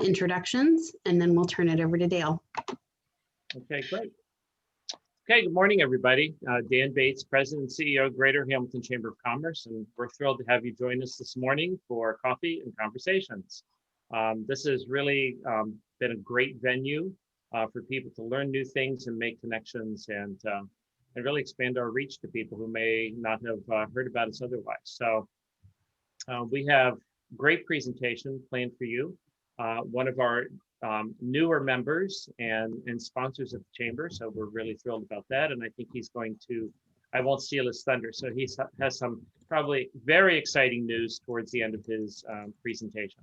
introductions, and then we'll turn it over to Dale. Okay, great. Okay, good morning, everybody. Dan Bates, President and CEO of Greater Hamilton Chamber of Commerce, and we're thrilled to have you join us this morning for Coffee and Conversations. This has really been a great venue for people to learn new things and make connections and really expand our reach to people who may not have heard about us otherwise. So we have great presentation planned for you. One of our newer members and sponsors of the chamber, so we're really thrilled about that. And I think he's going to, I won't steal his thunder, so he has some probably very exciting news towards the end of his presentation.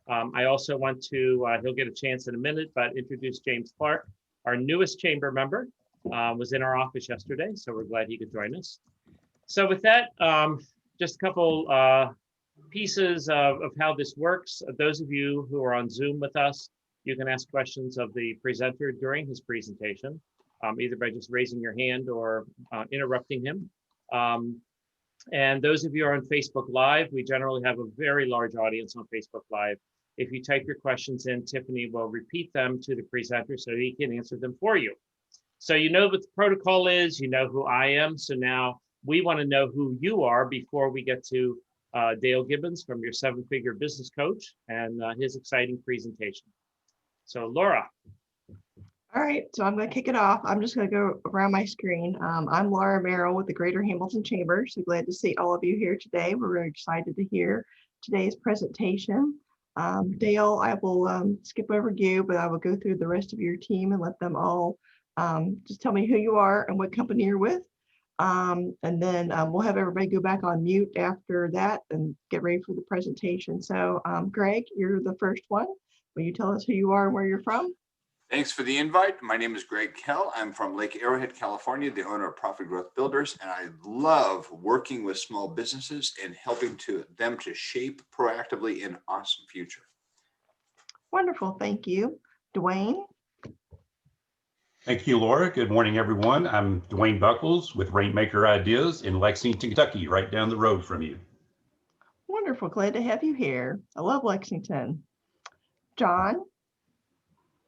I also want to, he'll get a chance in a minute, but introduce James Clark, our newest chamber member, was in our office yesterday, so we're glad he could join us. So with that, just a couple pieces of how this works. Those of you who are on Zoom with us, you can ask questions of the presenter during his presentation, either by just raising your hand or interrupting him. And those of you who are on Facebook Live, we generally have a very large audience on Facebook Live. If you type your questions in, Tiffany will repeat them to the presenter so he can answer them for you. So you know what the protocol is, you know who I am. So now we want to know who you are before we get to Dale Gibbons from your 7-figure business coach and his exciting presentation. So Laura. All right, so I'm going to kick it off. I'm just going to go around my screen. I'm Laura Merrill with the Greater Hamilton Chamber. So glad to see all of you here today. We're very excited to hear today's presentation. Dale, I will skip over you, but I will go through the rest of your team and let them all just tell me who you are and what company you're with. And then we'll have everybody go back on mute after that and get ready for the presentation. So Greg, you're the first one. Will you tell us who you are and where you're from? Thanks for the invite. My name is Greg Kell. I'm from Lake Arrowhead, California, the owner of Profit Growth Builders, and I love working with small businesses and helping them to shape proactively an awesome future. Wonderful, thank you. Dwayne? Thank you, Laura. Good morning, everyone. I'm Dwayne Buckles with Rainmaker Ideas in Lexington, Kentucky, right down the road from you. Wonderful, glad to have you here. I love Lexington. John?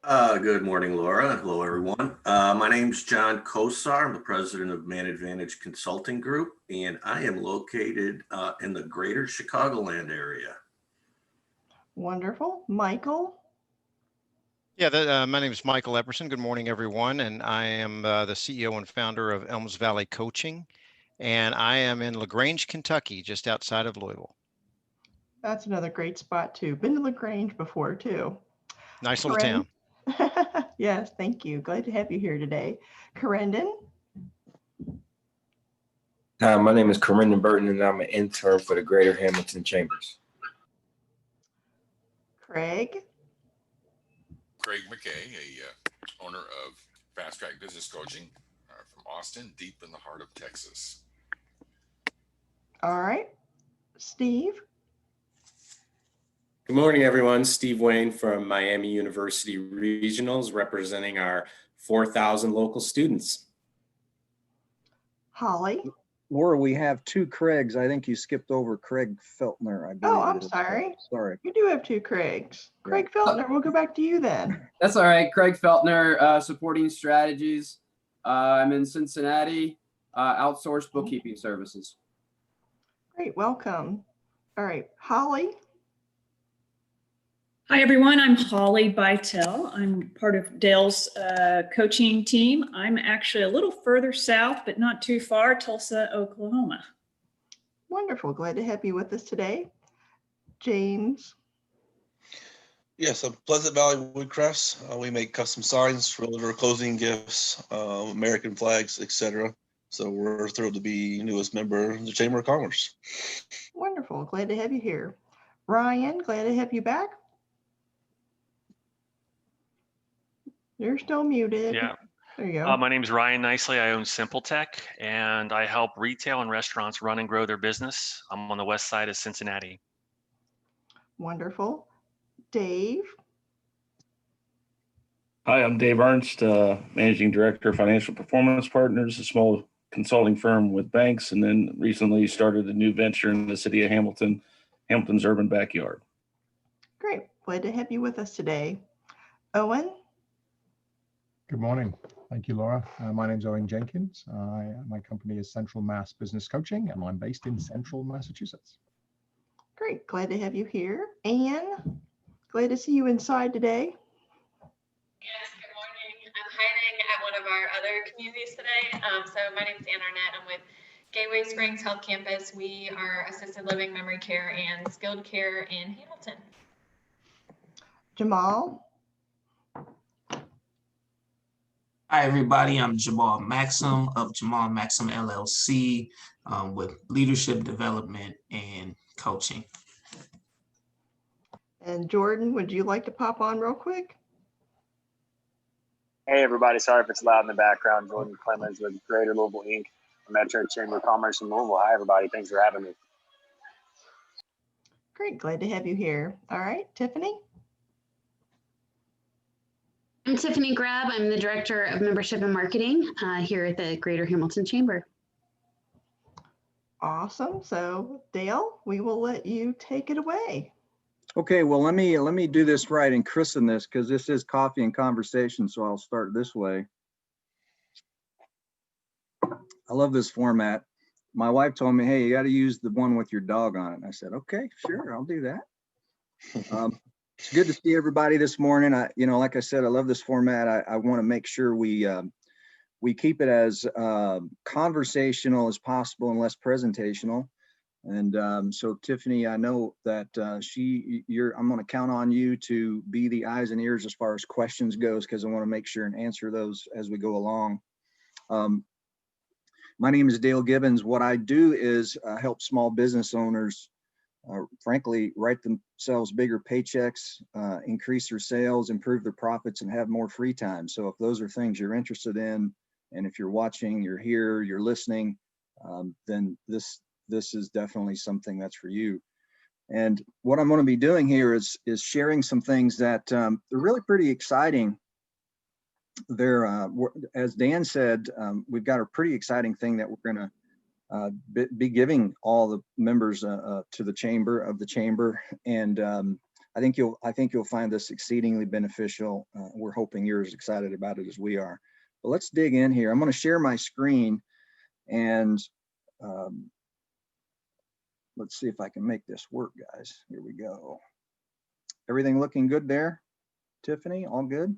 Good morning, Laura. Hello, everyone. My name's John Kosar. I'm the president of Man Advantage Consulting Group, and I am located in the greater Chicagoland area. Wonderful. Michael? Yeah, my name is Michael Epperson. Good morning, everyone. And I am the CEO and founder of Elms Valley Coaching. And I am in LaGrange, Kentucky, just outside of Louisville. That's another great spot too. Been to LaGrange before too. Nice little town. Yes, thank you. Glad to have you here today. Corendon? Hi, my name is Corendon Burton, and I'm an intern for the Greater Hamilton Chambers. Craig? Craig McKay, a owner of Fast Track Business Coaching from Austin, deep in the heart of Texas. All right. Steve? Good morning, everyone. Steve Wayne from Miami University Regionals, representing our 4,000 local students. Holly? Laura, we have two Craigs. I think you skipped over Craig Feltner. I believe. Oh, I'm sorry. Sorry. You do have two Craigs. Craig Feltner, we'll go back to you then. That's all right. Craig Feltner, Supporting Strategies. I'm in Cincinnati, outsourced bookkeeping services. Great, welcome. All right, Holly? Hi, everyone. I'm Holly Bytel. I'm part of Dale's coaching team. I'm actually a little further south, but not too far, Tulsa, Oklahoma. Wonderful. Glad to have you with us today. James? Yes, Pleasant Valley Woodcrafts. We make custom signs for closing gifts, American flags, etc. So we're thrilled to be newest member of the Chamber of Commerce. Wonderful. Glad to have you here. Ryan, glad to have you back. You're still muted. Yeah. There you go. My name is Ryan Nicely. I own Simple Tech, and I help retail and restaurants run and grow their business. I'm on the west side of Cincinnati. Wonderful. Dave? Hi, I'm Dave Ernst, Managing Director of Financial Performance Partners, a small consulting firm with banks, and then recently started a new venture in the city of Hamilton, Hamilton's Urban Backyard. Great. Glad to have you with us today. Owen? Good morning. Thank you, Laura. My name is Owen Jenkins. My company is Central Mass Business Coaching, and I'm based in Central Massachusetts. Great. Glad to have you here. Anne, glad to see you inside today. Yes, good morning. I'm hiding at one of our other communities today. So my name is Ann Arnett. I'm with Gateway Springs Health Campus. We are assisted living, memory care, and skilled care in Hamilton. Jamal? Hi, everybody. I'm Jamal Maxim of Jamal Maxim LLC with leadership development and coaching. And Jordan, would you like to pop on real quick? Hey, everybody. Sorry if it's loud in the background. Jordan Clemens with Greater Louisville, Inc., Metro Chamber of Commerce in Louisville. Hi, everybody. Thanks for having me. Great. Glad to have you here. All right. Tiffany? I'm Tiffany Grab. I'm the Director of Membership and Marketing here at the Greater Hamilton Chamber. Awesome. So Dale, we will let you take it away. Okay, well, let me do this right and christen this, because this is Coffee and Conversation, so I'll start this way. I love this format. My wife told me, hey, you got to use the one with your dog on it. And I said, okay, sure, I'll do that. It's good to see everybody this morning. Like I said, I love this format. I want to make sure we keep it as conversational as possible and less presentational. And so Tiffany, I know that I'm going to count on you to be the eyes and ears as far as questions goes, because I want to make sure and answer those as we go along. My name is Dale Gibbons. What I do is help small business owners, frankly, write themselves bigger paychecks, increase their sales, improve their profits, and have more free time. So if those are things you're interested in, and if you're watching, you're here, you're listening, then this is definitely something that's for you. And what I'm going to be doing here is sharing some things that they're really pretty exciting. They're, as Dan said, we've got a pretty exciting thing that we're going to be giving all the members to the chamber, and I think you'll find this exceedingly beneficial. We're hoping you're as excited about it as we are. But let's dig in here. I'm going to share my screen, and let's see if I can make this work, guys. Here we go. Everything looking good there? Tiffany, all good?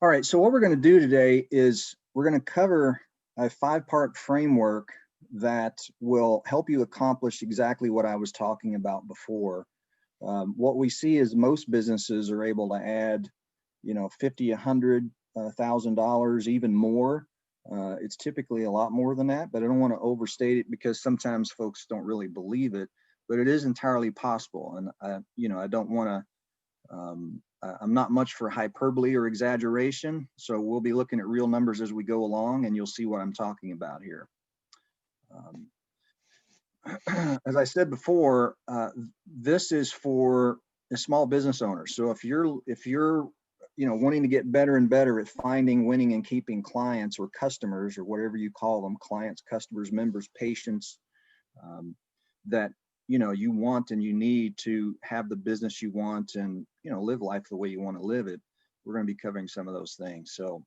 All right, so what we're going to do today is we're going to cover a 5-part framework that will help you accomplish exactly what I was talking about before. What we see is most businesses are able to add, $50, $100, $1,000, even more. It's typically a lot more than that, but I don't want to overstate it because sometimes folks don't really believe it, but it is entirely possible. And I don't want to, I'm not much for hyperbole or exaggeration. So we'll be looking at real numbers as we go along, and you'll see what I'm talking about here. As I said before, this is for a small business owner. So if you're wanting to get better and better at finding, winning, and keeping clients or customers, or whatever you call them, clients, customers, members, patients, that you want and you need to have the business you want and live life the way you want to live it, we're going to be covering some of those things. So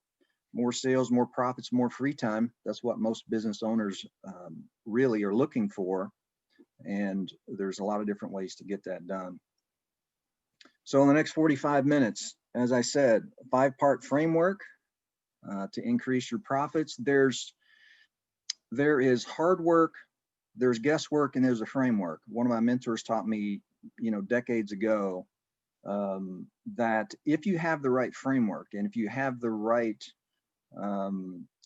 more sales, more profits, more free time. That's what most business owners really are looking for. And there's a lot of different ways to get that done. So in the next 45 minutes, as I said, a 5-part framework to increase your profits. There is hard work, there's guesswork, and there's a framework. One of my mentors taught me, decades ago, that if you have the right framework and if you have the right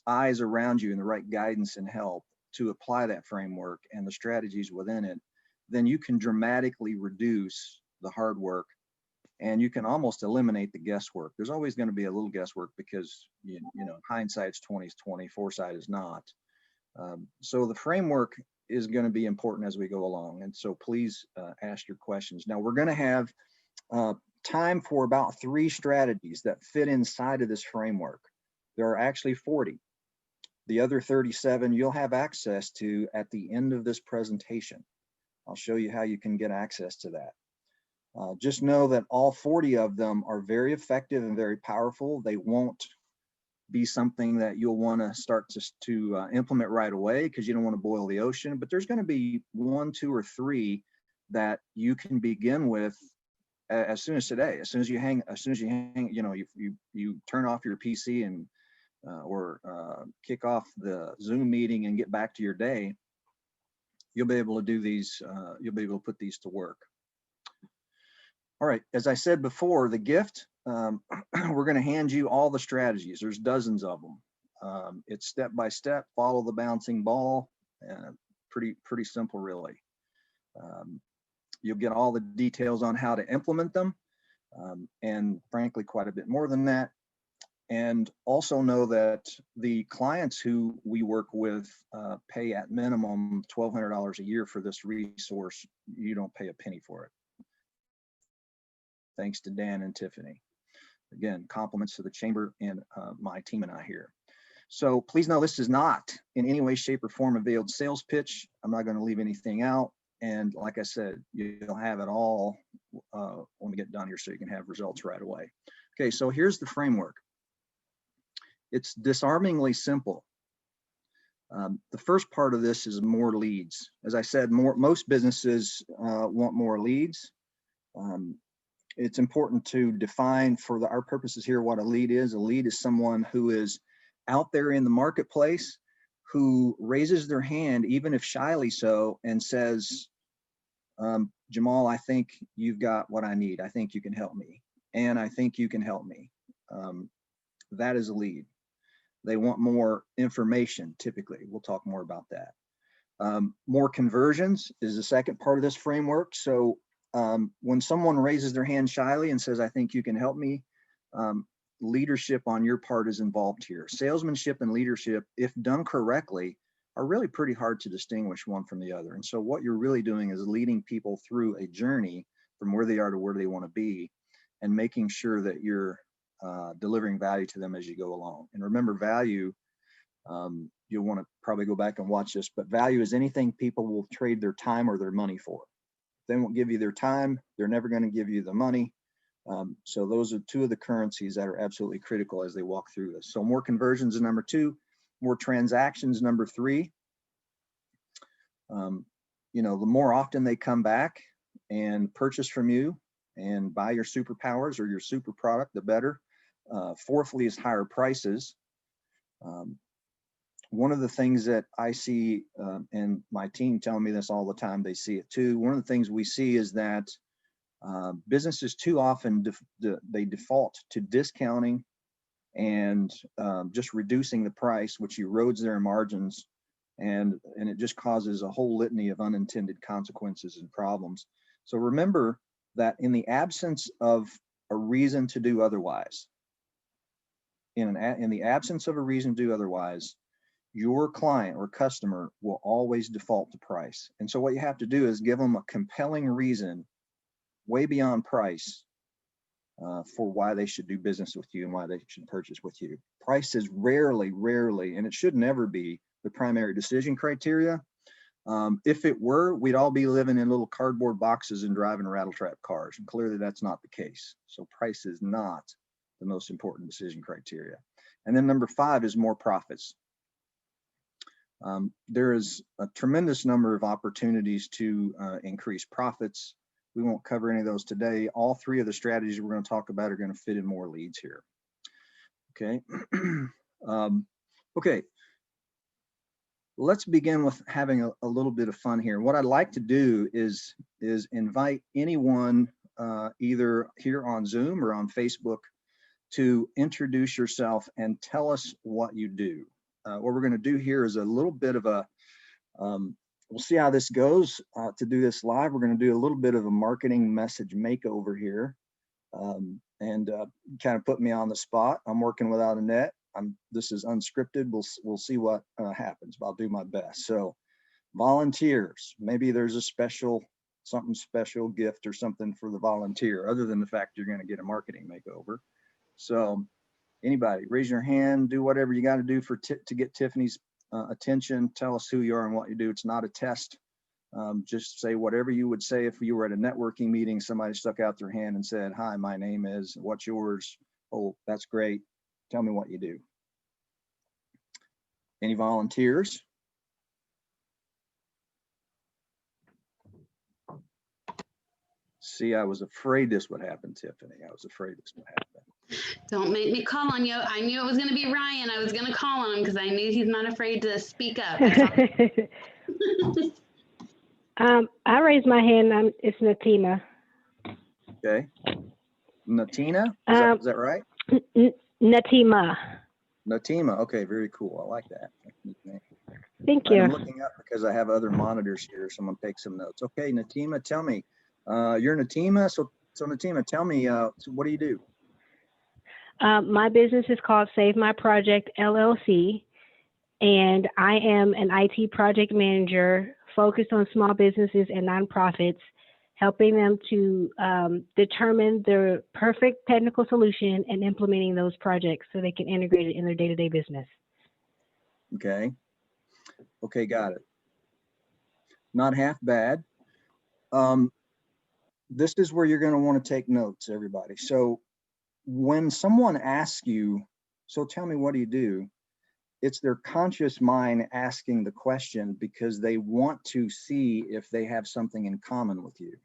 eyes around you and the right guidance and help to apply that framework and the strategies within it, then you can dramatically reduce the hard work, and you can almost eliminate the guesswork. There's always going to be a little guesswork because hindsight's 20/20, foresight is not. So the framework is going to be important as we go along, and so please ask your questions. Now we're going to have time for about 3 strategies that fit inside of this framework. There are actually 40. The other 37 you'll have access to at the end of this presentation. I'll show you how you can get access to that. Just know that all 40 of them are very effective and very powerful. They won't be something that you'll want to start to implement right away because you don't want to boil the ocean. But there's going to be 1, 2, or 3 that you can begin with as soon as today. As soon as you hang, you know, you turn off your PC and or kick off the Zoom meeting and get back to your day, you'll be able to do these. You'll be able to put these to work. All right, as I said before, the gift, we're going to hand you all the strategies. There's dozens of them. It's step by step, follow the bouncing ball. Pretty simple, really. You'll get all the details on how to implement them, and frankly, quite a bit more than that. And also know that the clients who we work with pay at minimum $1,200 a year for this resource. You don't pay a penny for it. Thanks to Dan and Tiffany. Again, compliments to the chamber and my team and I here. So please know this is not in any way, shape, or form a veiled sales pitch. I'm not going to leave anything out. And like I said, you'll have it all when we get done here so you can have results right away. Okay, so here's the framework. It's disarmingly simple. The first part of this is more leads. As I said, most businesses want more leads. It's important to define for our purposes here what a lead is. A lead is someone who is out there in the marketplace, who raises their hand, even if shyly so, and says, Jamal, I think you've got what I need. I think you can help me. And I think you can help me. That is a lead. They want more information, typically. We'll talk more about that. More conversions is the second part of this framework. So when someone raises their hand shyly and says, I think you can help me, leadership on your part is involved here. Salesmanship and leadership, if done correctly, are really pretty hard to distinguish one from the other. And so what you're really doing is leading people through a journey from where they are to where they want to be, and making sure that you're delivering value to them as you go along. And remember, value, you'll want to probably go back and watch this, but value is anything people will trade their time or their money for. They won't give you their time. They're never going to give you the money. So those are 2 of the currencies that are absolutely critical as they walk through this. So more conversions is number 2, more transactions, number 3. You know, the more often they come back and purchase from you and buy your superpowers or your super product, the better. Fourthly is higher prices. One of the things that I see, and my team tell me this all the time, they see it too. One of the things we see is that businesses too often they default to discounting and just reducing the price, which erodes their margins, and it just causes a whole litany of unintended consequences and problems. So remember that in the absence of a reason to do otherwise, in the absence of a reason to do otherwise, your client or customer will always default to price. And so what you have to do is give them a compelling reason way beyond price for why they should do business with you and why they should purchase with you. Price is rarely, and it should never be the primary decision criteria. If it were, we'd all be living in little cardboard boxes and driving rattletrap cars. And clearly that's not the case. So price is not the most important decision criteria. And then number 5 is more profits. There is a tremendous number of opportunities to increase profits. We won't cover any of those today. All 3 of the strategies we're going to talk about are going to fit in more leads here. Okay. Okay. Let's begin with having a little bit of fun here. What I'd like to do is invite anyone either here on Zoom or on Facebook to introduce yourself and tell us what you do. What we're going to do here is a little bit of a, we'll see how this goes to do this live. We're going to do a little bit of a marketing message makeover here and kind of put me on the spot. I'm working without a net. This is unscripted. We'll see what happens, but I'll do my best. So volunteers, maybe there's a something special gift or something for the volunteer other than the fact you're going to get a marketing makeover. So anybody, raise your hand, do whatever you got to do to get Tiffany's attention. Tell us who you are and what you do. It's not a test. Just say whatever you would say if you were at a networking meeting, somebody stuck out their hand and said, "Hi, my name is, what's yours?" "Oh, that's great. Tell me what you do." Any volunteers? See, I was afraid this would happen, Tiffany. I was afraid this would happen. Don't make me call on you. I knew it was going to be Ryan. I was going to call on him because I knew he's not afraid to speak up. I raised my hand. It's Natima. Okay. Natina? Is that right? Natima. Natima. Okay, very cool. I like that. Thank you. I'm looking up because I have other monitors here, so I'm going to take some notes. Okay, Natima, tell me. You're Natima. So Natima, tell me, so what do you do? My business is called Save My Project LLC, and I am an IT project manager focused on small businesses and nonprofits, helping them to determine the perfect technical solution and implementing those projects so they can integrate it in their day-to-day business. Okay. Okay, got it. Not half bad. This is where you're going to want to take notes, everybody. So when someone asks you, "So tell me, what do you do?" it's their conscious mind asking the question because they want to see if they have something in common with you.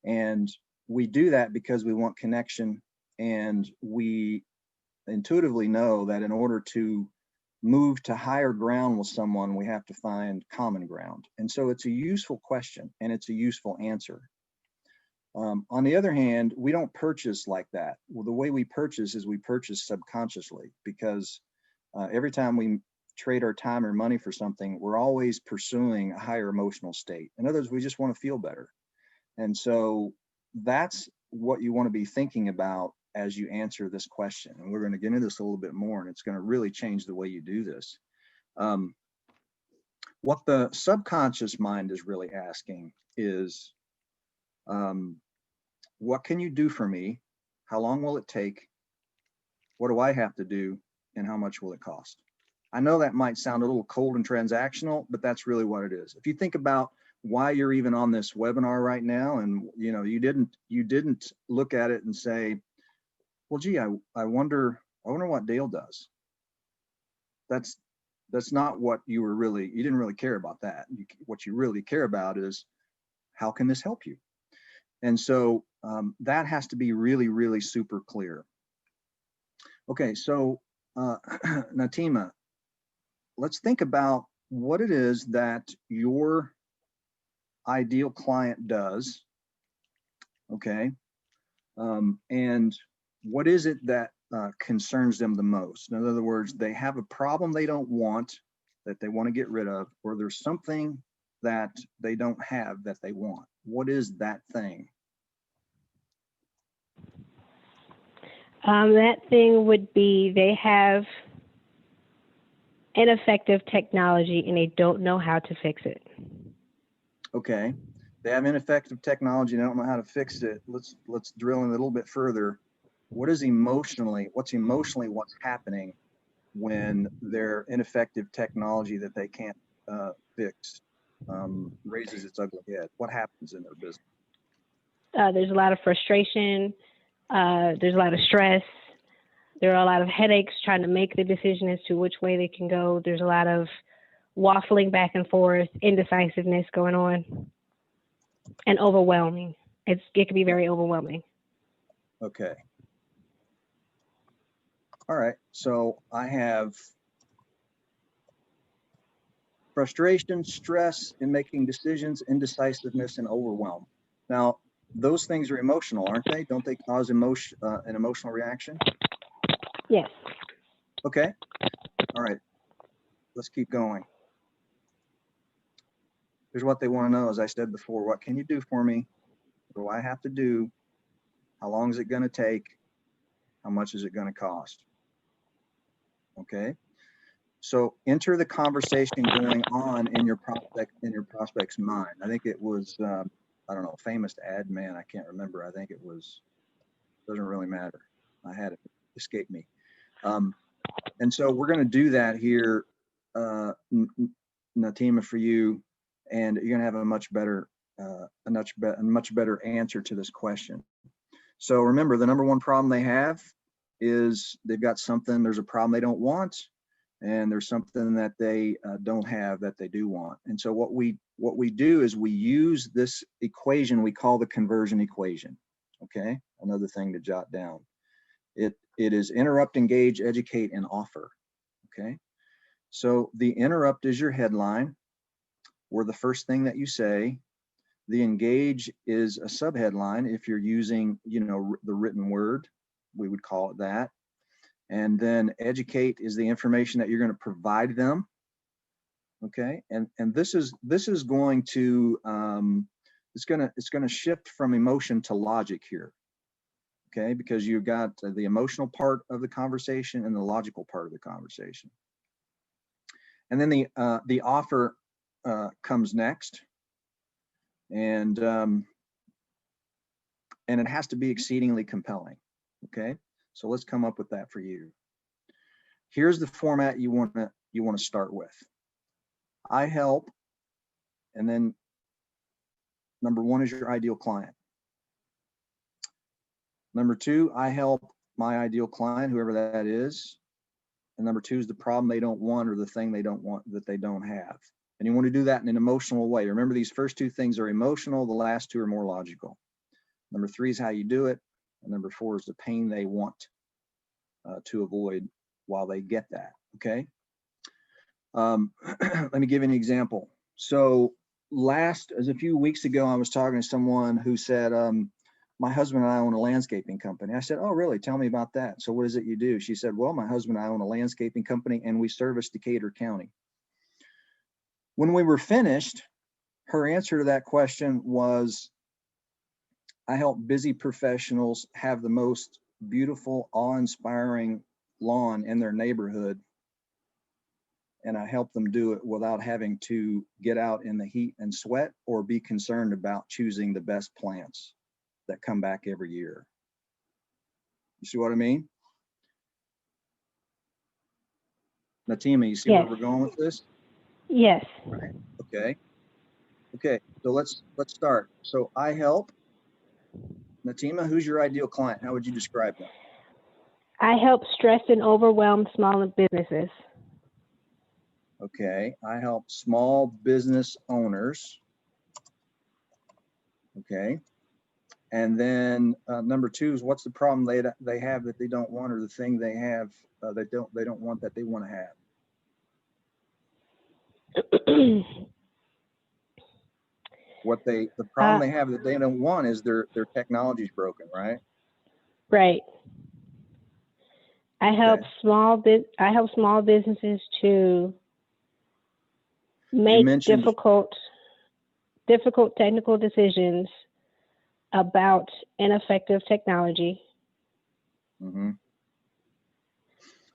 And we do that because we want connection, and we intuitively know that in order to move to higher ground with someone, we have to find common ground. And so it's a useful question and it's a useful answer. On the other hand, we don't purchase like that. Well, the way we purchase is we purchase subconsciously, because every time we trade our time or money for something, we're always pursuing a higher emotional state. In other words, we just want to feel better. And so that's what you want to be thinking about as you answer this question. And we're going to get into this a little bit more, and it's going to really change the way you do this. What the subconscious mind is really asking is, what can you do for me? How long will it take? What do I have to do? And how much will it cost? I know that might sound a little cold and transactional, but that's really what it is. If you think about why you're even on this webinar right now, and you didn't look at it and say, "Well, gee, I wonder what Dale does." That's not what you didn't really care about that. What you really care about is, how can this help you? And so that has to be really, really super clear. Okay, so Natima, let's think about what it is that your ideal client does, okay? And what is it that concerns them the most? In other words, they have a problem they don't want, that they want to get rid of, or there's something that they don't have that they want. What is that thing? That thing would be they have ineffective technology and they don't know how to fix it. Okay, they have ineffective technology and they don't know how to fix it. Let's drill in a little bit further. What's emotionally what's happening when their ineffective technology that they can't fix raises its ugly head? What happens in their business? There's a lot of frustration. There's a lot of stress. There are a lot of headaches trying to make the decision as to which way they can go. There's a lot of waffling back and forth, indecisiveness going on, and overwhelming. It can be very overwhelming. Okay. All right. So I have frustration, stress in making decisions, indecisiveness, and overwhelm. Now, those things are emotional, aren't they? Don't they cause an emotional reaction? Yes. Okay. All right. Let's keep going. Here's what they want to know, as I said before. What can you do for me? What do I have to do? How long is it going to take? How much is it going to cost? Okay. So enter the conversation going on in your prospect's mind. I think it was I don't know, famous ad man. I can't remember. I think it was, doesn't really matter. I had it escape me. And so we're going to do that here, Natima, for you. and you're going to have a much better answer to this question. So remember, the number one problem they have is they've got something, there's a problem they don't want, and there's something that they don't have that they do want. And so what we do is we use this equation we call the conversion equation. Okay, another thing to jot down. It is interrupt, engage, educate, and offer. Okay, so the interrupt is your headline, or the first thing that you say. The engage is a subheadline if you're using, you know, the written word, we would call it that. And then educate is the information that you're going to provide them. Okay, and this is going to it's going to shift from emotion to logic here. Okay, because you've got the emotional part of the conversation and the logical part of the conversation. And then the offer comes next, and it has to be exceedingly compelling. Okay, so let's come up with that for you. Here's the format you want to start with. I help, and then number one is your ideal client. Number two, I help my ideal client, whoever that is. And number two is the problem they don't want, or the thing they don't want that they don't have. And you want to do that in an emotional way. Remember, these first two things are emotional. The last two are more logical. Number three is how you do it. And number four is the pain they want to avoid while they get that. Okay. Let me give you an example. So a few weeks ago, I was talking to someone who said, my husband and I own a landscaping company. I said, oh, really? Tell me about that. So what is it you do? She said, well, my husband and I own a landscaping company, and we service Decatur County. When we were finished, her answer to that question was, I help busy professionals have the most beautiful, awe-inspiring lawn in their neighborhood, and I help them do it without having to get out in the heat and sweat or be concerned about choosing the best plants that come back every year. You see what I mean? Natima, you see Yes. where we're going with this? Yes. Right. Okay. So let's start. So I help. Natima, who's your ideal client? How would you describe them? I help stressed and overwhelmed small businesses. Okay. I help small business owners. Okay. And then number two is, what's the problem they have that they don't want, or the thing they have they don't want that they want to have? The problem they have that they don't want is their technology's broken, right? Right. I help small businesses to make difficult technical decisions about ineffective technology. Mm-hmm.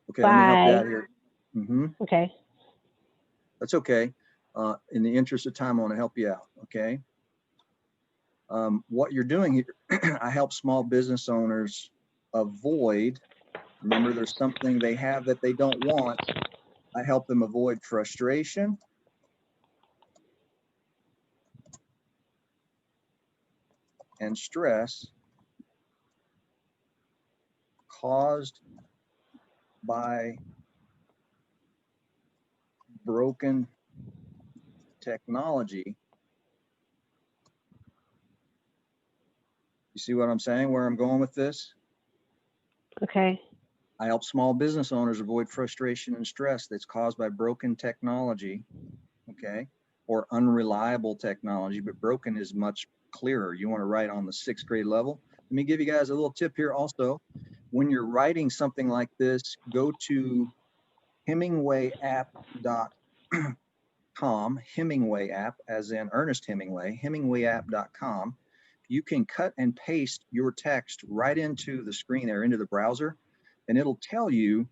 Okay, let me help you out here. Mm-hmm. Okay. That's okay. In the interest of time, I want to help you out, okay? What you're doing here, I help small business owners avoid, remember, there's something they have that they don't want. I help them avoid frustration, and stress caused by broken technology. You see what I'm saying, where I'm going with this? Okay. I help small business owners avoid frustration and stress that's caused by broken technology, okay, or unreliable technology, but broken is much clearer. You want to write on the 6th grade level. Let me give you guys a little tip here also. When you're writing something like this, go to hemingwayapp.com, Hemingway app, as in Ernest Hemingway, hemingwayapp.com. You can cut and paste your text right into the screen there, into the browser, and it'll tell you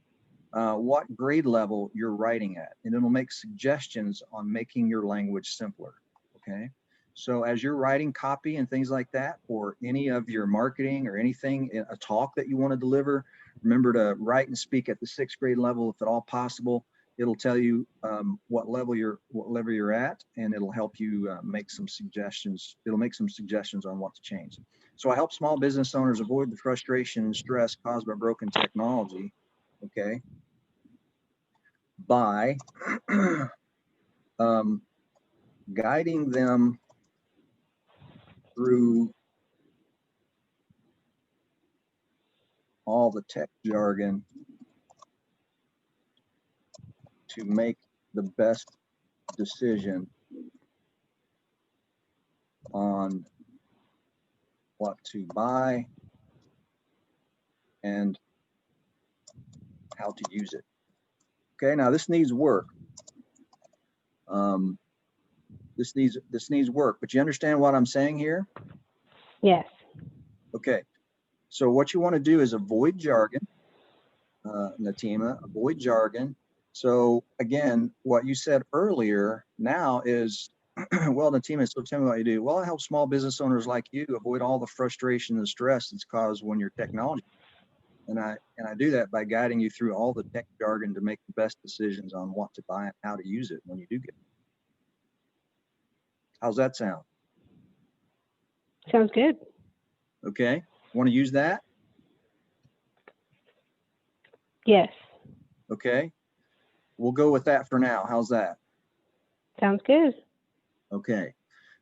what grade level you're writing at, and it'll make suggestions on making your language simpler, okay? So as you're writing copy and things like that, or any of your marketing or anything, a talk that you want to deliver, remember to write and speak at the 6th grade level if at all possible. It'll tell you what level you're at, and it'll help you make some suggestions. It'll make some suggestions on what to change. So I help small business owners avoid the frustration and stress caused by broken technology, okay, by guiding them through all the tech jargon to make the best decision on what to buy and how to use it. Okay, now this needs work. This needs work, but you understand what I'm saying here? Yes. Okay, so what you want to do is avoid jargon, Natima, avoid jargon. So again, what you said earlier now is, well, Natima, so tell me what you do. Well, I help small business owners like you avoid all the frustration and stress that's caused when you're technology. And I do that by guiding you through all the tech jargon to make the best decisions on what to buy and how to use it when you do get it. How's that sound? Sounds good. Okay, want to use that? Yes. Okay, we'll go with that for now. How's that? Sounds good. Okay,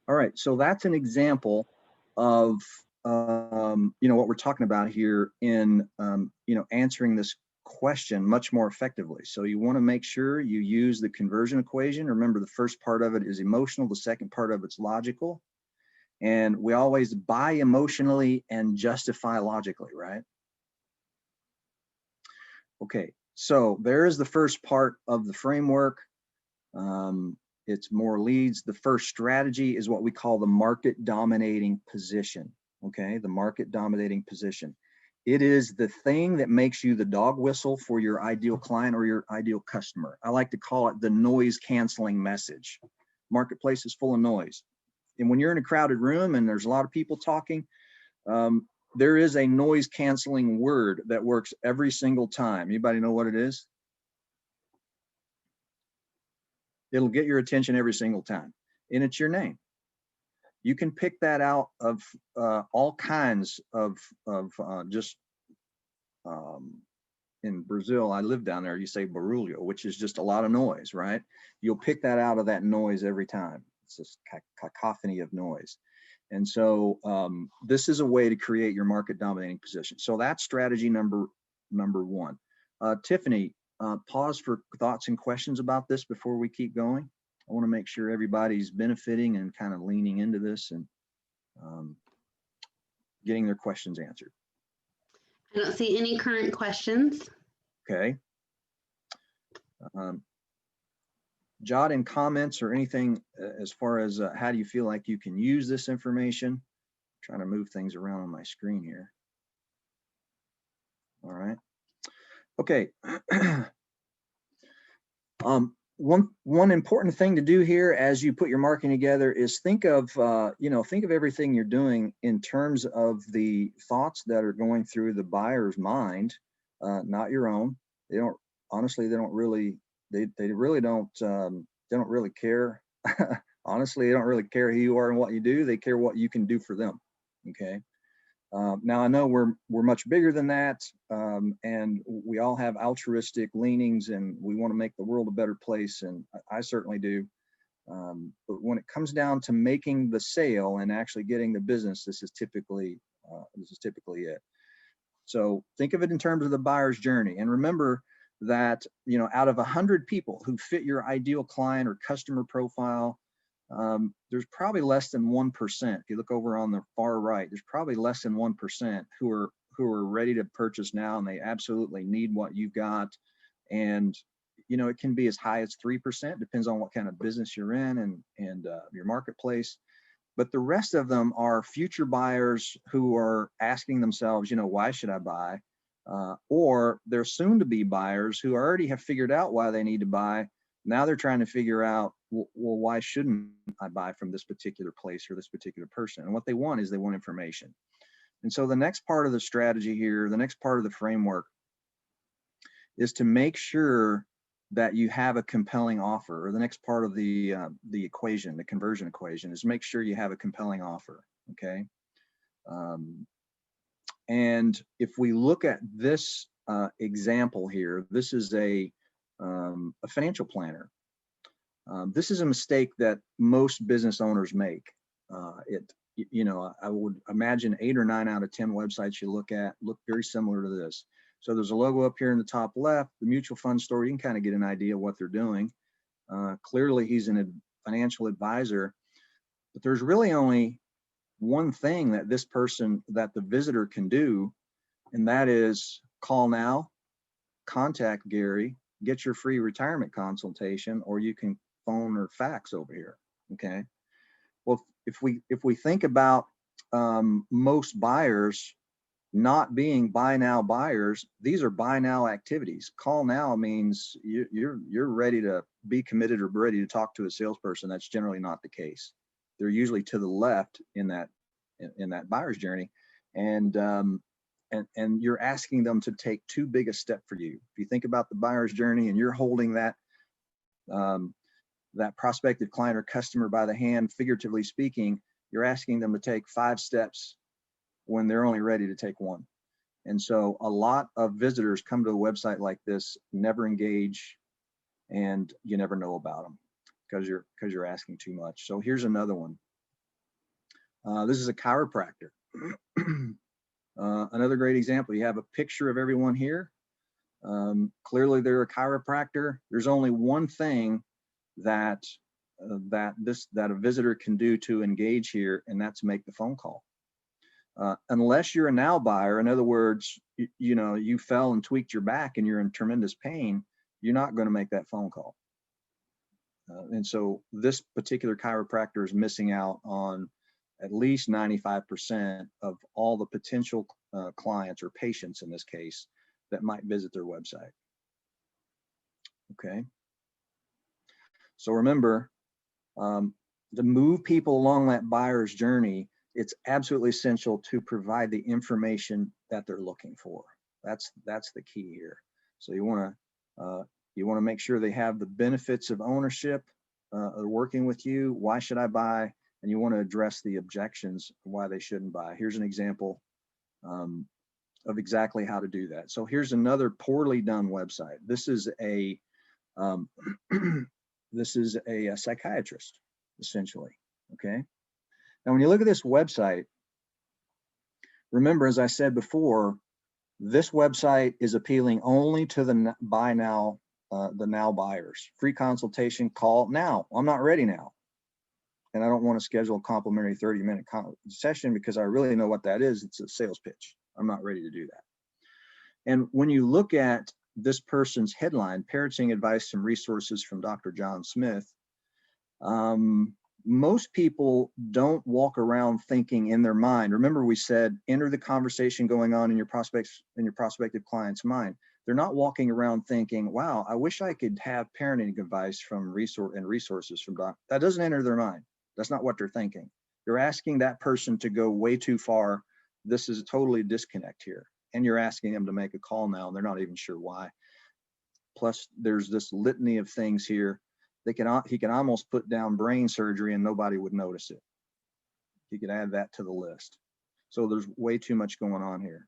all right, so that's an example of what we're talking about here in answering this question much more effectively. So you want to make sure you use the conversion equation. Remember, the first part of it is emotional, the second part of it's logical, and we always buy emotionally and justify logically, right? Okay, so there is the first part of the framework. It's more leads. The first strategy is what we call the market dominating position. Okay, the market dominating position. It is the thing that makes you the dog whistle for your ideal client or your ideal customer. I like to call it the noise canceling message. Marketplace is full of noise. And when you're in a crowded room and there's a lot of people talking, there is a noise canceling word that works every single time. Anybody know what it is? It'll get your attention every single time, and it's your name. You can pick that out of all kinds of in Brazil, I live down there, you say barulho, which is just a lot of noise, right? You'll pick that out of that noise every time. It's this cacophony of noise. And so this is a way to create your market dominating position. So that's strategy number one. Tiffany, pause for thoughts and questions about this before we keep going. I want to make sure everybody's benefiting and kind of leaning into this and getting their questions answered. I don't see any current questions. Okay. Jot in comments or anything as far as how do you feel like you can use this information? I'm trying to move things around on my screen here. All right. Okay. One important thing to do here as you put your marketing together is think of everything you're doing in terms of the thoughts that are going through the buyer's mind, not your own. They don't really care. Honestly, they don't really care who you are and what you do. They care what you can do for them. Okay. Now I know we're much bigger than that, and we all have altruistic leanings, and we want to make the world a better place, and I certainly do. But when it comes down to making the sale and actually getting the business, this is typically it. So think of it in terms of the buyer's journey, and remember that out of 100 people who fit your ideal client or customer profile, there's probably less than 1%. If you look over on the far right, there's probably less than 1% who are ready to purchase now, and they absolutely need what you've got. And it can be as high as 3%, depends on what kind of business you're in and your marketplace. But the rest of them are future buyers who are asking themselves, why should I buy? Or they're soon to be buyers who already have figured out why they need to buy. Now they're trying to figure out, well, why shouldn't I buy from this particular place or this particular person? And what they want is they want information. And so the next part of the strategy here, the next part of the framework is to make sure that you have a compelling offer. Or the next part of the equation, the conversion equation, is make sure you have a compelling offer. Okay. And if we look at this example here, this is a financial planner. This is a mistake that most business owners make. I would imagine 8 or 9 out of 10 websites you look at look very similar to this. So there's a logo up here in the top left, the mutual fund store. You can kind of get an idea of what they're doing. Clearly, he's a financial advisor, but there's really only one thing that that the visitor can do, and that is call now, contact Gary, get your free retirement consultation, or you can phone or fax over here. Okay. Well, if we think about most buyers not being buy now buyers, these are buy now activities. Call now means you're ready to be committed or ready to talk to a salesperson. That's generally not the case. They're usually to the left in that buyer's journey, and you're asking them to take too big a step for you. If you think about the buyer's journey and you're holding that prospective client or customer by the hand, figuratively speaking, you're asking them to take 5 steps when they're only ready to take 1. And so a lot of visitors come to a website like this, never engage, and you never know about them because you're asking too much. So here's another one. This is a chiropractor. Another great example. You have a picture of everyone here. Clearly they're a chiropractor. There's only one thing that a visitor can do to engage here, and that's make the phone call. Unless you're a now buyer, in other words, you fell and tweaked your back and you're in tremendous pain, you're not going to make that phone call. And so this particular chiropractor is missing out on at least 95% of all the potential clients or patients in this case that might visit their website. Okay. So remember, to move people along that buyer's journey, it's absolutely essential to provide the information that they're looking for. That's the key here. So you want to make sure they have the benefits of ownership, working with you. Why should I buy? And you want to address the objections why they shouldn't buy. Here's an example of exactly how to do that. So here's another poorly done website. This is a psychiatrist, essentially. Okay. Now, when you look at this website, remember, as I said before, this website is appealing only to the buy now, the now buyers. Free consultation, call now. I'm not ready now. And I don't want to schedule a complimentary 30-minute session because I really know what that is. It's a sales pitch. I'm not ready to do that. And when you look at this person's headline, Parenting Advice and Resources from Dr. John Smith, most people don't walk around thinking in their mind. Remember, we said enter the conversation going on in your prospective client's mind. They're not walking around thinking, wow, I wish I could have parenting advice from resources from doc. That doesn't enter their mind. That's not what they're thinking. You're asking that person to go way too far. This is a totally disconnect here. And you're asking them to make a call now, and they're not even sure why. Plus, there's this litany of things here. He can almost put down brain surgery and nobody would notice it. He could add that to the list. So there's way too much going on here.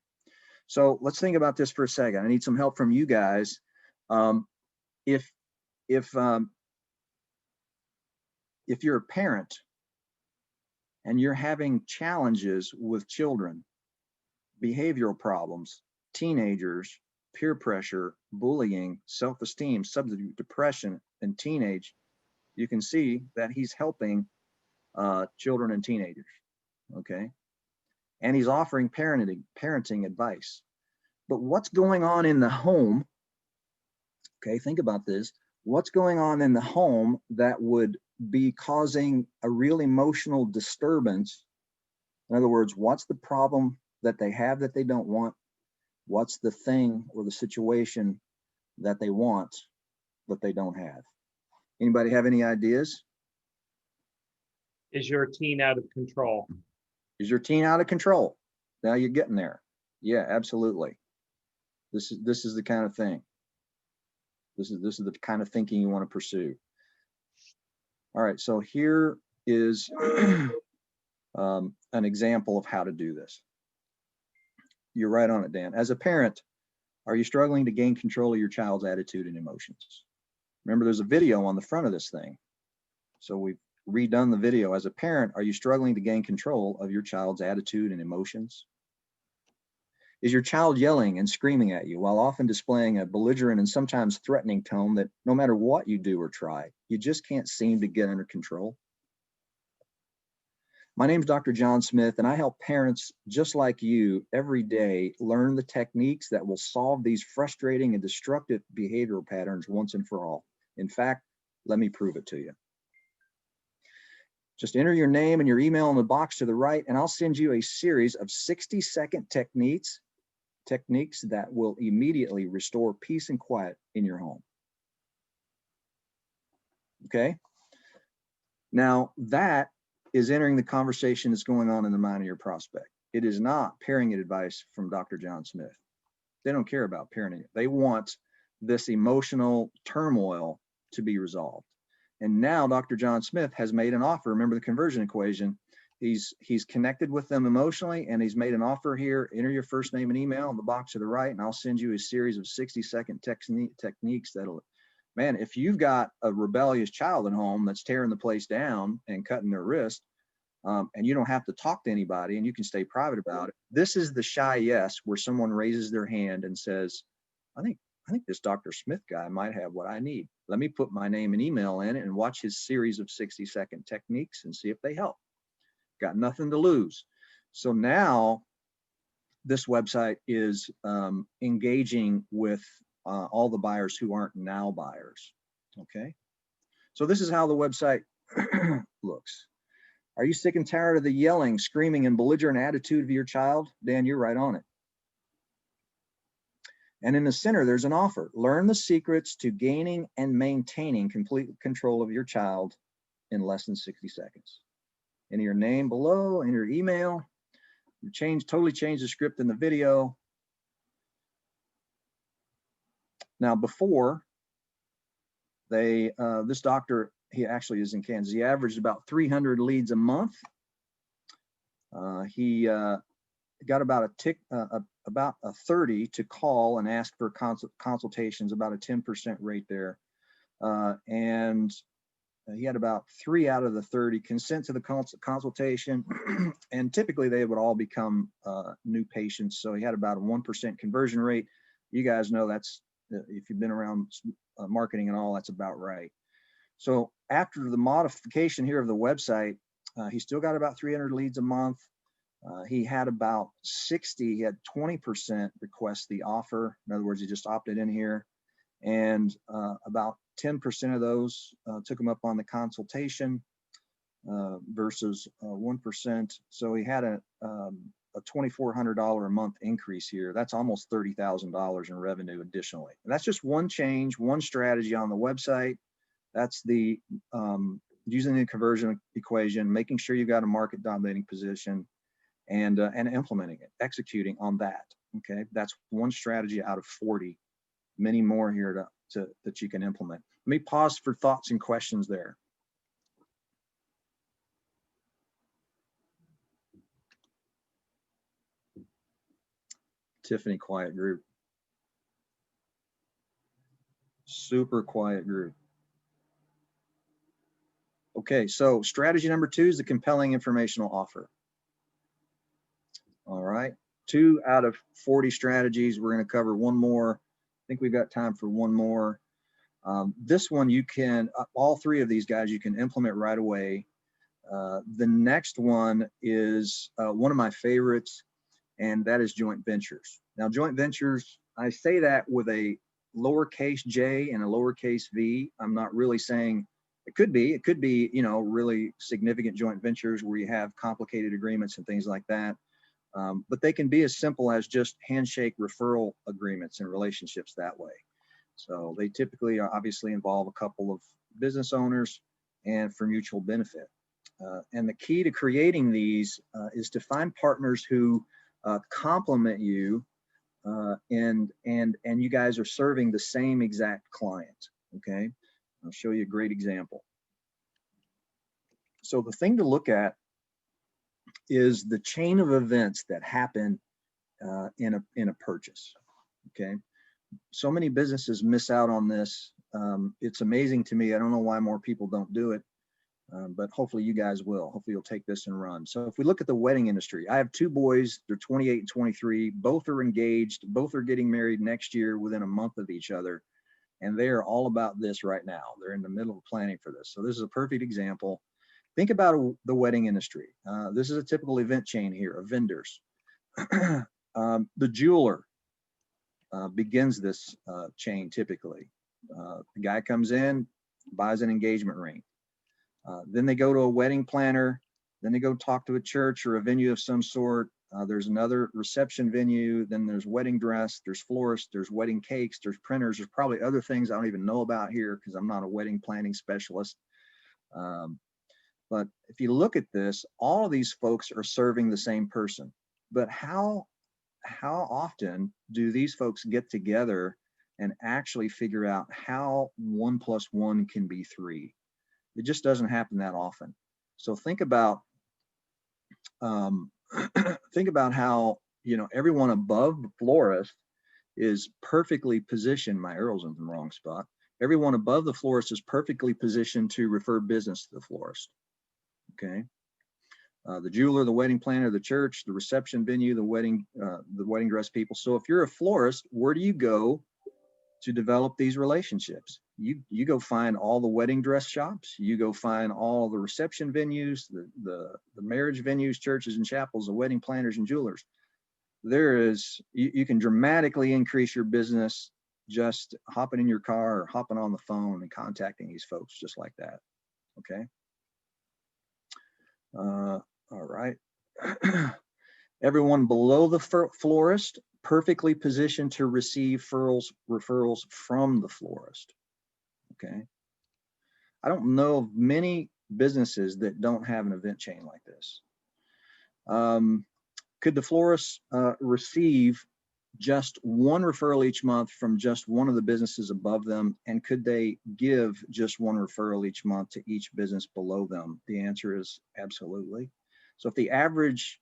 So let's think about this for a second. I need some help from you guys. If you're a parent and you're having challenges with children, behavioral problems, teenagers, peer pressure, bullying, self-esteem, substance abuse, depression, and teenage, you can see that he's helping children and teenagers, okay? And he's offering parenting advice. But what's going on in the home, okay, think about this. What's going on in the home that would be causing a real emotional disturbance? In other words, what's the problem that they have that they don't want? What's the thing or the situation that they want but they don't have? Anybody have any ideas? Is your teen out of control? Is your teen out of control? Now you're getting there. Yeah, absolutely. This is the kind of thing. This is the kind of thinking you want to pursue. All right, so here is an example of how to do this. You're right on it, Dan. As a parent, are you struggling to gain control of your child's attitude and emotions? Remember, there's a video on the front of this thing. So we've redone the video. As a parent, are you struggling to gain control of your child's attitude and emotions? Is your child yelling and screaming at you while often displaying a belligerent and sometimes threatening tone that no matter what you do or try, you just can't seem to get under control? My name is Dr. John Smith, and I help parents just like you every day learn the techniques that will solve these frustrating and destructive behavioral patterns once and for all. In fact, let me prove it to you. Just enter your name and your email in the box to the right, and I'll send you a series of 60-second techniques that will immediately restore peace and quiet in your home. Okay? Now, that is entering the conversation that's going on in the mind of your prospect. It is not parenting advice from Dr. John Smith. They don't care about parenting. They want this emotional turmoil to be resolved. And now Dr. John Smith has made an offer. Remember the conversion equation. He's connected with them emotionally, and he's made an offer here. Enter your first name and email in the box to the right, and I'll send you a series of 60-second techniques that'll, man, if you've got a rebellious child at home that's tearing the place down and cutting their wrist, and you don't have to talk to anybody and you can stay private about it. This is the shy yes, where someone raises their hand and says, I think this Dr. Smith guy might have what I need. Let me put my name and email in it and watch his series of 60-second techniques and see if they help. Got nothing to lose. So now this website is engaging with all the buyers who aren't now buyers. Okay. So this is how the website looks. Are you sick and tired of the yelling, screaming, and belligerent attitude of your child? Dan, you're right on it. And in the center, there's an offer. Learn the secrets to gaining and maintaining complete control of your child in less than 60 seconds. Enter your name below, enter your email. You totally change the script in the video. Now, before this doctor, he actually is in Kansas. He averaged about 300 leads a month. He got about about a 30 to call and ask for consultations, about a 10% rate there. And he had about 3 out of the 30 consent to the consultation, and typically they would all become new patients. So he had about a 1% conversion rate. You guys know that's, if you've been around marketing and all, that's about right. So after the modification here of the website, he still got about 300 leads a month. He had about 60, he had 20% request the offer. In other words, he just opted in here. And about 10% of those took him up on the consultation versus 1%. So he had a $2,400 a month increase here. That's almost $30,000 in revenue additionally. And that's just one change, one strategy on the website. That's the using the conversion equation, making sure you've got a market dominating position, and implementing it, executing on that. Okay, that's one strategy out of 40. Many more here that you can implement. Let me pause for thoughts and questions there. Tiffany, quiet group. Super quiet group. Okay, so strategy number 2 is the compelling informational offer. All right, 2 out of 40 strategies. We're going to cover one more. I think we've got time for one more. This one you can, all 3 of these guys you can implement right away. The next one is one of my favorites, and that is joint ventures. Now, joint ventures, I say that with a lowercase j and a lowercase v. I'm not really saying it could be, you know, really significant joint ventures where you have complicated agreements and things like that. But they can be as simple as just handshake referral agreements and relationships that way. So they typically obviously involve a couple of business owners and for mutual benefit. And the key to creating these is to find partners who complement you and you guys are serving the same exact client. Okay, I'll show you a great example. So the thing to look at is the chain of events that happen in a purchase. Okay, so many businesses miss out on this. It's amazing to me. I don't know why more people don't do it, but hopefully you guys will. Hopefully you'll take this and run. So if we look at the wedding industry, I have 2 boys. They're 28 and 23. Both are engaged. Both are getting married next year within a month of each other. And they are all about this right now. They're in the middle of planning for this. So this is a perfect example. Think about the wedding industry. This is a typical event chain here of vendors. The jeweler begins this chain typically. The guy comes in, buys an engagement ring. Then they go to a wedding planner. Then they go talk to a church or a venue of some sort. There's another reception venue. Then there's wedding dress. There's florists. There's wedding cakes. There's printers. There's probably other things I don't even know about here because I'm not a wedding planning specialist. But if you look at this, all of these folks are serving the same person. But how often do these folks get together and actually figure out how 1 + 1 can be 3? It just doesn't happen that often. So think about think about how, you know, everyone above the florist is perfectly positioned. My arrow's in the wrong spot. Everyone above the florist is perfectly positioned to refer business to the florist. Okay. The jeweler, the wedding planner, the church, the reception venue, the wedding dress people. So if you're a florist, where do you go to develop these relationships? You go find all the wedding dress shops. You go find all the reception venues, the marriage venues, churches and chapels, the wedding planners and jewelers. You can dramatically increase your business just hopping in your car or hopping on the phone and contacting these folks just like that. Okay. All right. Everyone below the florist, perfectly positioned to receive referrals from the florist. Okay. I don't know of many businesses that don't have an event chain like this. Could the florist receive just 1 referral each month from just one of the businesses above them? And could they give just 1 referral each month to each business below them? The answer is absolutely. So if the average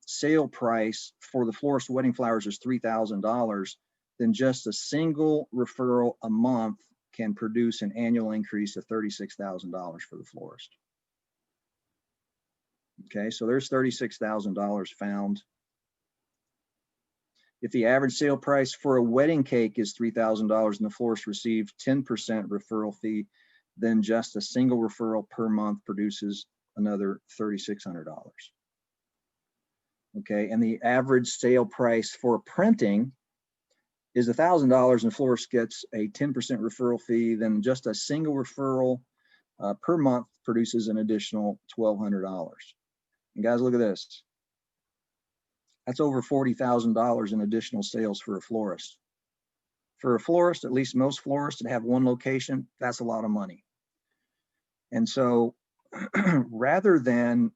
sale price for the florist wedding flowers is $3,000, then just a single referral a month can produce an annual increase of $36,000 for the florist. Okay, so there's $36,000 found. If the average sale price for a wedding cake is $3,000 and the florist received 10% referral fee, then just a single referral per month produces another $3,600. Okay, and the average sale price for printing is $1,000 and florist gets a 10% referral fee, then just a single referral per month produces an additional $1,200. And guys, look at this. That's over $40,000 in additional sales for a florist. For a florist, at least most florists that have 1 location, that's a lot of money. And so rather than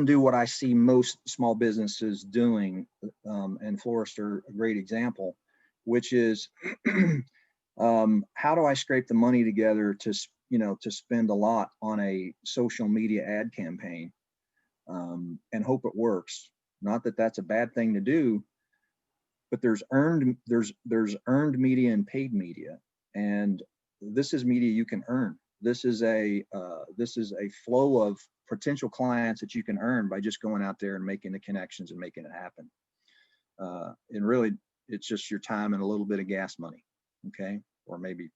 do what I see most small businesses doing, and florists are a great example, which is how do I scrape the money together to spend a lot on a social media ad campaign and hope it works. Not that that's a bad thing to do, but there's earned media and paid media, and this is media you can earn. This is a flow of potential clients that you can earn by just going out there and making the connections and making it happen. And really, it's just your time and a little bit of gas money, okay? Or maybe,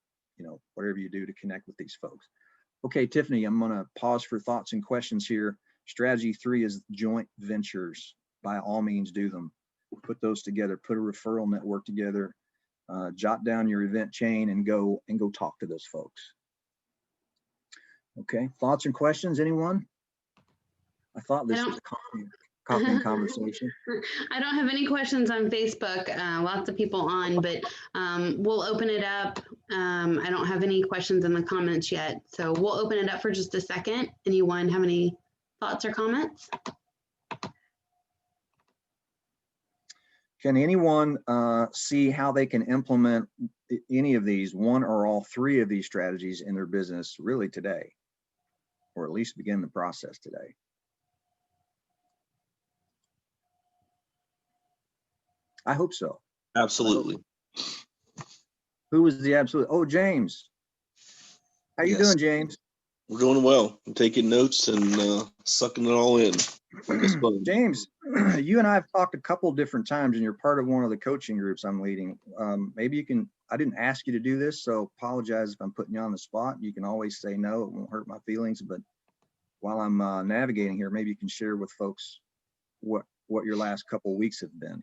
whatever you do to connect with these folks. Okay, Tiffany, I'm gonna pause for thoughts and questions here. Strategy 3 is joint ventures. By all means, do them. Put those together, put a referral network together, jot down your event chain and go talk to those folks. Okay, thoughts and questions, anyone? I thought this was a coffee and conversation. I don't have any questions on Facebook, lots of people on, but we'll open it up. I don't have any questions in the comments yet, so we'll open it up for just a second. Anyone have any thoughts or comments? Can anyone see how they can implement any of these, one or all three of these strategies in their business really today, or at least begin the process today? I hope so. Absolutely. Who was the absolute? Oh, James. How you Yes. doing, James? We're doing well. I'm taking notes and sucking it all in. Like a sponge. James, you and I have talked a couple different times, and you're part of one of the coaching groups I'm leading. Maybe you can, I didn't ask you to do this, so apologize if I'm putting you on the spot. You can always say no, it won't hurt my feelings. But while I'm navigating here, maybe you can share with folks what your last couple of weeks have been.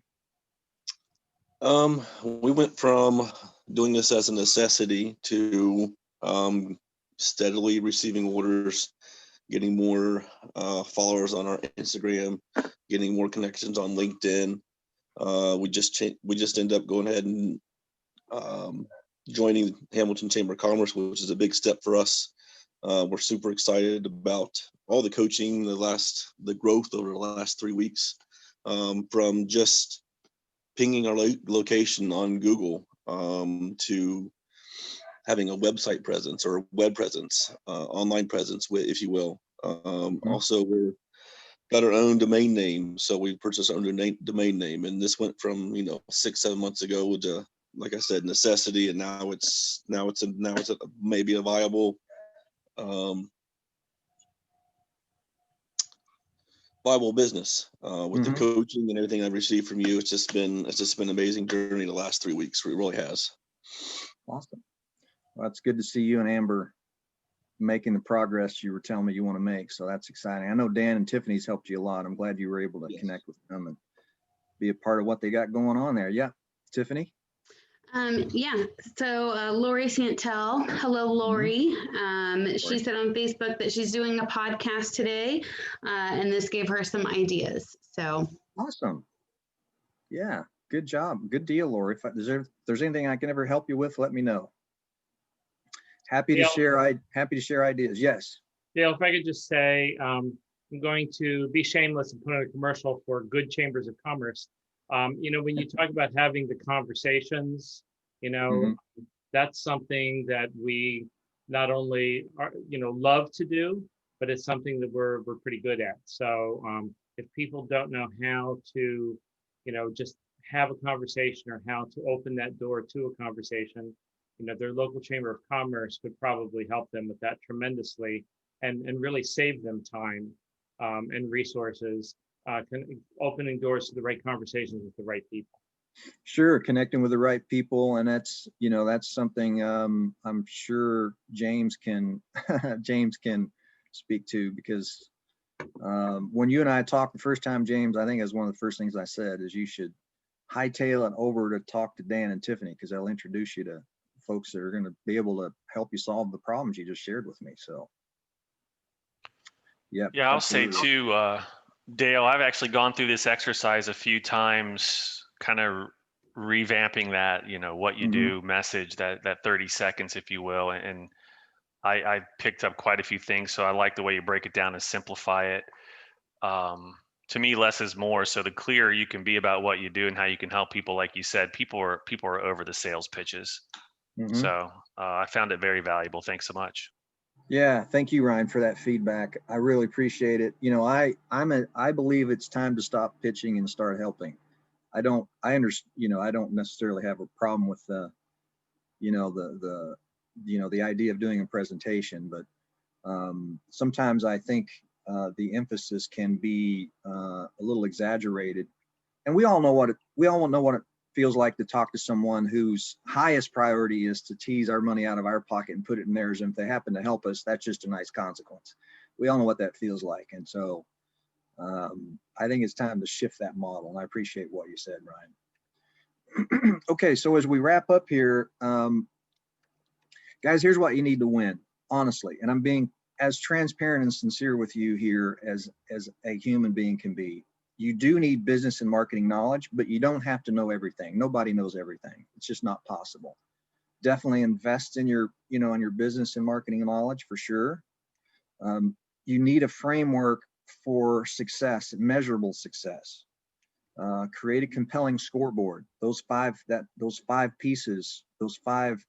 We went from doing this as a necessity to steadily receiving orders, getting more followers on our Instagram, getting more connections on LinkedIn. We just ended up going ahead and joining Hamilton Chamber of Commerce, which is a big step for us. We're super excited about all the coaching, the growth over the last 3 weeks, from just pinging our location on Google to having a website presence or web presence, online presence, if you will. Also, we're got our own domain name, so we purchased our own domain name, and this went from 6-7 months ago to, like I said, necessity, and now it's maybe a viable business with the coaching and everything I've received from you. It's just been an amazing journey the last 3 weeks. It really has. Awesome. Well, it's good to see you and Amber making the progress you were telling me you want to make. So that's exciting. I know Dan and Tiffany's helped you a lot. I'm glad you were able to connect with them and be a part of what they got going on there. Yeah, Tiffany. Yeah, so Lori Santel, hello Lori. She said on Facebook that she's doing a podcast today, and this gave her some ideas. So awesome. Yeah, good job. Good deal, Lori. If there's anything I can ever help you with, let me know. Happy to share ideas. Yes. Dale, if I could just say, I'm going to be shameless and put on a commercial for Good Chambers of Commerce. When you talk about having the conversations, that's something that we not only love to do, but it's something that we're pretty good at. So if people don't know how to, just have a conversation or how to open that door to a conversation, their local chamber of commerce could probably help them with that tremendously and really save them time and resources, opening doors to the right conversations with the right people. Sure, connecting with the right people, and that's something I'm sure James can speak to, because when you and I talked the first time, James, I think that's one of the first things I said is you should hightail it over to talk to Dan and Tiffany, because they'll introduce you to folks that are going to be able to help you solve the problems you just shared with me. So yeah. I'll say too, Dale, I've actually gone through this exercise a few times, kind of revamping that, what you do message, that 30 seconds, if you will. And I picked up quite a few things. So I like the way you break it down and simplify it. To me, less is more. So the clearer you can be about what you do and how you can help people, like you said, people are over the sales pitches. So I found it very valuable. Thanks so much. Yeah, thank you, Ryan, for that feedback. I really appreciate it. I believe it's time to stop pitching and start helping. I don't necessarily have a problem with the idea of doing a presentation, but sometimes I think the emphasis can be a little exaggerated. And we all know what it feels like to talk to someone whose highest priority is to tease our money out of our pocket and put it in theirs. And if they happen to help us, that's just a nice consequence. We all know what that feels like. And so I think it's time to shift that model. And I appreciate what you said, Ryan. Okay, so as we wrap up here, guys, here's what you need to win, honestly. And I'm being as transparent and sincere with you here as a human being can be. You do need business and marketing knowledge, but you don't have to know everything. Nobody knows everything. It's just not possible. Definitely invest in your business and marketing knowledge for sure. You need a framework for success, measurable success. Create a compelling scoreboard. Those five pieces, those 5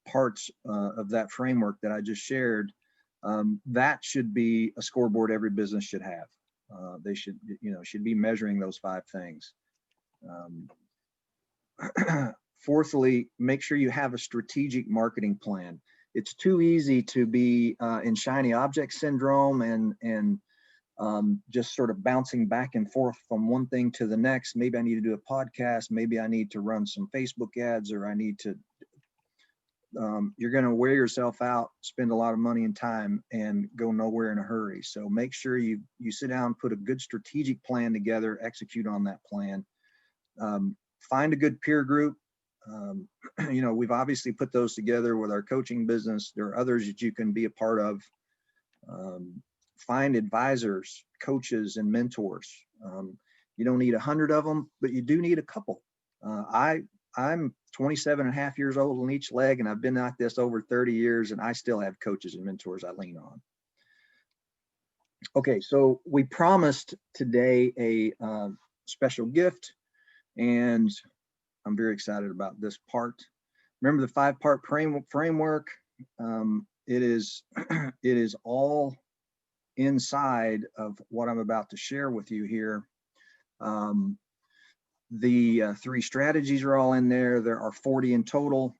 parts of that framework that I just shared, that should be a scoreboard every business should have. They should, should be measuring those 5 things. Fourthly, make sure you have a strategic marketing plan. It's too easy to be in shiny object syndrome and just sort of bouncing back and forth from one thing to the next. Maybe I need to do a podcast. Maybe I need to run some Facebook ads, or I need to, you're going to wear yourself out, spend a lot of money and time, and go nowhere in a hurry. So make sure you sit down, put a good strategic plan together, execute on that plan. Find a good peer group. We've obviously put those together with our coaching business. There are others that you can be a part of. Find advisors, coaches, and mentors. You don't need 100 of them, but you do need a couple. I'm 27 and a half years old on each leg, and I've been like this over 30 years, and I still have coaches and mentors I lean on. Okay, so we promised today a special gift, and I'm very excited about this part. Remember the 5-part framework? It is all inside of what I'm about to share with you here. The 3 strategies are all in there. There are 40 in total.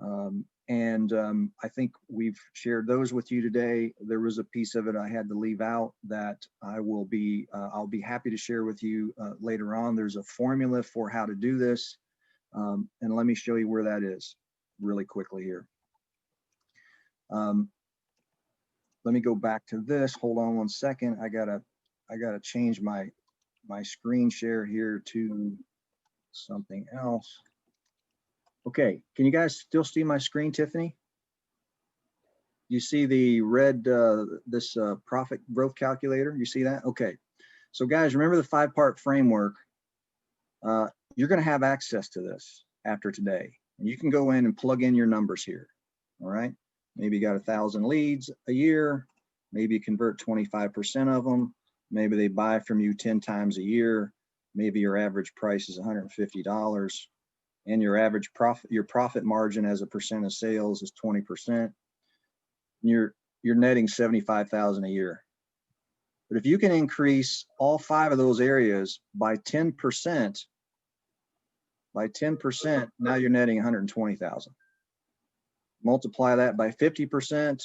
I think we've shared those with you today. There was a piece of it I had to leave out that I'll be happy to share with you later on. There's a formula for how to do this. And let me show you where that is really quickly here. Let me go back to this. Hold on one second. I gotta change my screen share here to something else. Okay, can you guys still see my screen, Tiffany? You see the red, this profit growth calculator? You see that? Okay. So guys, remember the 5-part framework. You're gonna have access to this after today. And you can go in and plug in your numbers here, all right? Maybe you got 1,000 leads a year. Maybe you convert 25% of them. Maybe they buy from you 10 times a year. Maybe your average price is $150, and your average profit, your profit margin as a percent of sales is 20%. You're netting 75,000 a year. But if you can increase all 5 of those areas by 10%, now you're netting 120,000. Multiply that by 50%,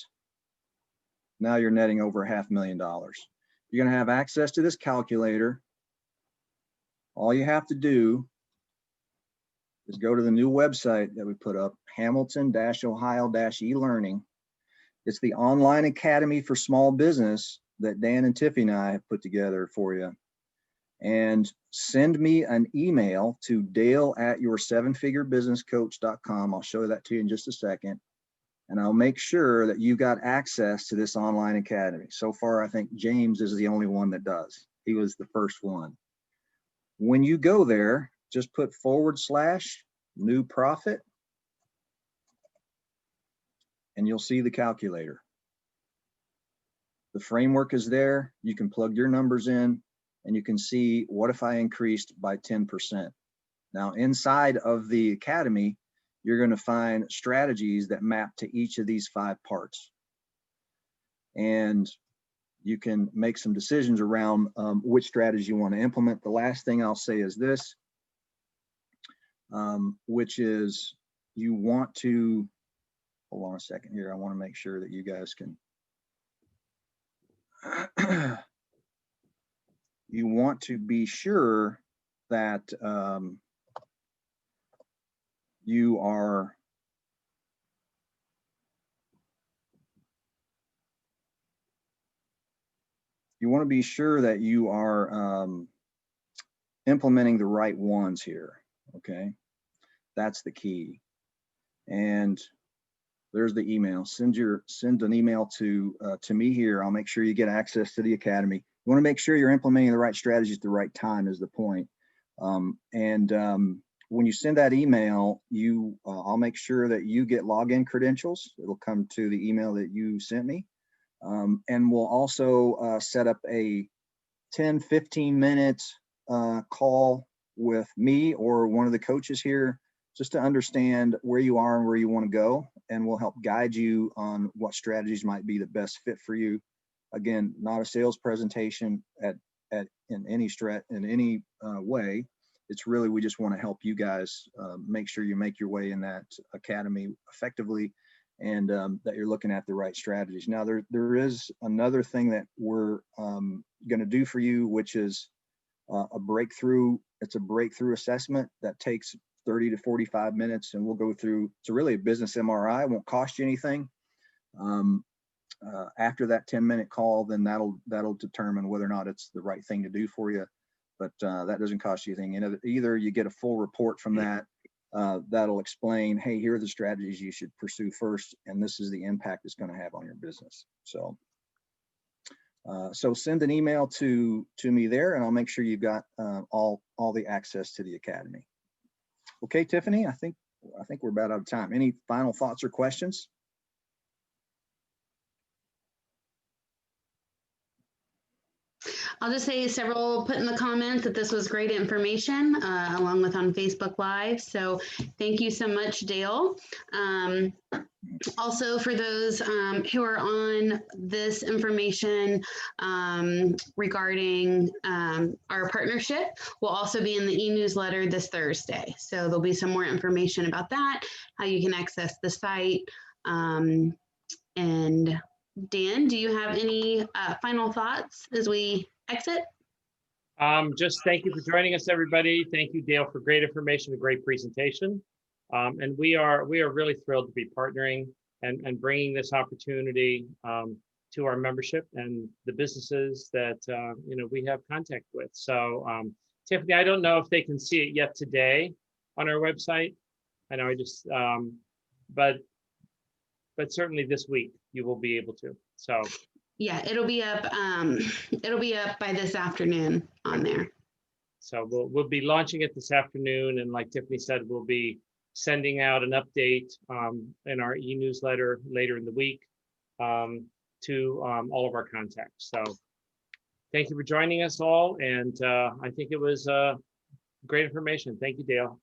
now you're netting over $500,000. You're gonna have access to this calculator. All you have to do is go to the new website that we put up, Hamilton-Ohio-eLearning. It's the online academy for small business that Dan and Tiffany and I have put together for you. And send me an email to dale@your7figurebusinesscoach.com. I'll show that to you in just a second. And I'll make sure that you got access to this online academy. So far, I think James is the only one that does. He was the first one. When you go there, just put /new profit, and you'll see the calculator. The framework is there. You can plug your numbers in, and you can see, what if I increased by 10%? Now, inside of the academy, you're going to find strategies that map to each of these 5 parts. And you can make some decisions around which strategy you want to implement. The last thing I'll say is this, which is you want to, hold on a second here. I want to make sure that you guys can, you want to be sure that you want to be sure that you are implementing the right ones here, okay? That's the key. And there's the email. Send an email to me here. I'll make sure you get access to the academy. You want to make sure you're implementing the right strategies at the right time is the point. When you send that email, I'll make sure that you get login credentials. It'll come to the email that you sent me. And we'll also set up a 10-15 minute call with me or one of the coaches here just to understand where you are and where you want to go, and we'll help guide you on what strategies might be the best fit for you. Again, not a sales presentation in any way. It's really, we just want to help you guys make sure you make your way in that academy effectively, and that you're looking at the right strategies. Now, there is another thing that we're going to do for you, which is a breakthrough. It's a breakthrough assessment that takes 30 to 45 minutes, and we'll go through. It's really a business MRI. It won't cost you anything. After that 10-minute call, then that'll determine whether or not it's the right thing to do for you. But that doesn't cost you anything. And either you get a full report from that that'll explain, hey, here are the strategies you should pursue first, and this is the impact it's going to have on your business. So send an email to me there, and I'll make sure you've got all the access to the academy. Okay, Tiffany, I think we're about out of time. Any final thoughts or questions? I'll just say several put in the comments that this was great information, along with on Facebook Live. So thank you so much, Dale. Also, for those who are on this information regarding our partnership, will also be in the e-newsletter this Thursday. So there'll be some more information about that, how you can access the site. And Dan, do you have any final thoughts as we exit? Just thank you for joining us, everybody. Thank you, Dale, for great information, a great presentation. And we are really thrilled to be partnering and bringing this opportunity to our membership and the businesses that we have contact with. So Tiffany, I don't know if they can see it yet today on our website. I know I just, but certainly this week you will be able to. So yeah, it'll be up by this afternoon on there. So we'll be launching it this afternoon, and like Tiffany said, we'll be sending out an update in our e-newsletter later in the week to all of our contacts. So thank you for joining us all, and I think it was great information. Thank you, Dale.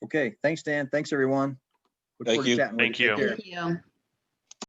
Okay, thanks, Dan. Thanks, everyone. Look forward to chatting with you. Take care. Thank you.